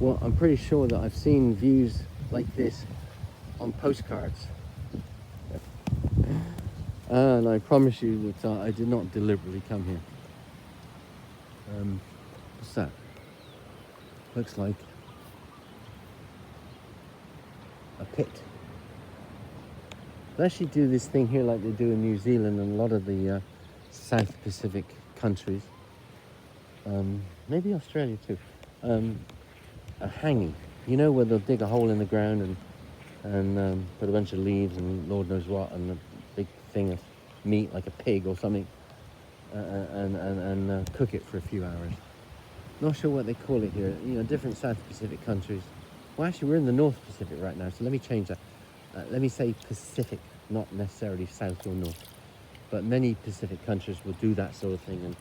Well, I'm pretty sure that I've seen views like this on postcards. And I promise you that I did not deliberately come here. What's that? Looks like a pit. They actually do this thing here like they do in New Zealand and a lot of the South Pacific countries. Maybe Australia too. A hanging. You know, where they'll dig a hole in the ground and put a bunch of leaves and Lord knows what and a big thing of meat like a pig or something and cook it for a few hours. Not sure what they call it here. You know, different South Pacific countries. Well, actually, we're in the North Pacific right now, so let me change that. Let me say Pacific, not necessarily South or North. But many Pacific countries will do that sort of thing and,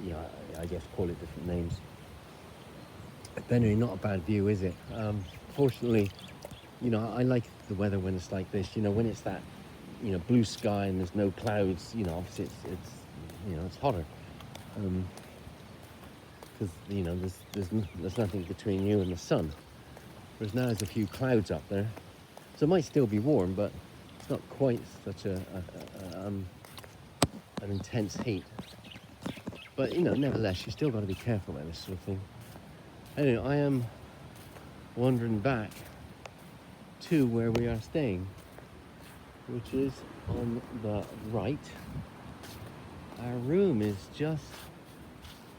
you know, I guess call it different names. But anyway, not a bad view, is it? Fortunately, you know, I like the weather when it's like this. You know, when it's that, you know, blue sky and there's no clouds. You know, obviously it's you know, it's hotter. Because you know, there's nothing between you and the sun. Whereas now there's a few clouds up there, so it might still be warm, but it's not quite such an intense heat. But you know, nevertheless, you still got to be careful about this sort of thing. Anyway, I am wandering back to where we are staying, which is on the right. Our room is just.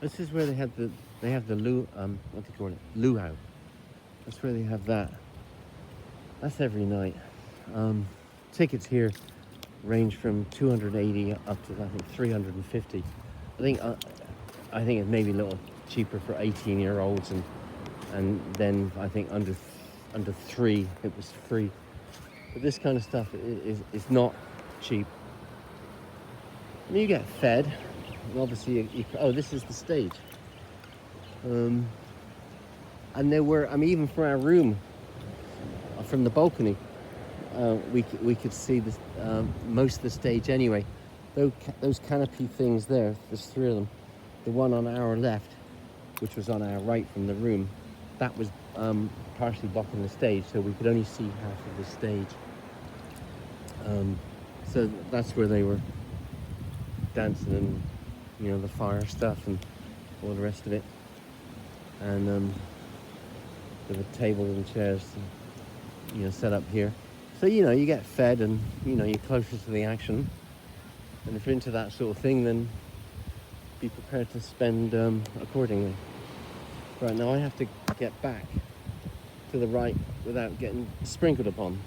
This is where they have the what do you call it? Lū'au. That's where they have that. That's every night. Tickets here range from 280 up to I think 350. I think it's maybe a little cheaper for 18-year-olds and then I think under 3 it was free. But this kind of stuff is not cheap. And you get fed. And obviously, oh, this is the stage. And there were, I mean, even from our room, from the balcony, we could see this, most of the stage anyway. Those canopy things there, there's 3 of them. The one on our left, which was on our right from the room, that was partially blocking the stage, so we could only see half of the stage. So that's where they were dancing and, you know, the fire stuff and all the rest of it. And there were tables and chairs, you know, set up here. So, you know, you get fed and, you know, you're closer to the action. And if you're into that sort of thing, then be prepared to spend accordingly. Right, now I have to get back to the right without getting sprinkled upon.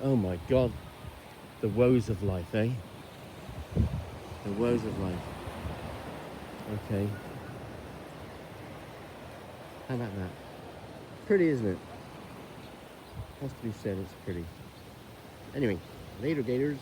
Oh my God, the woes of life, eh? The woes of life. Okay. How about that? Pretty, isn't it? Has to be said, it's pretty. Anyway, later, gators.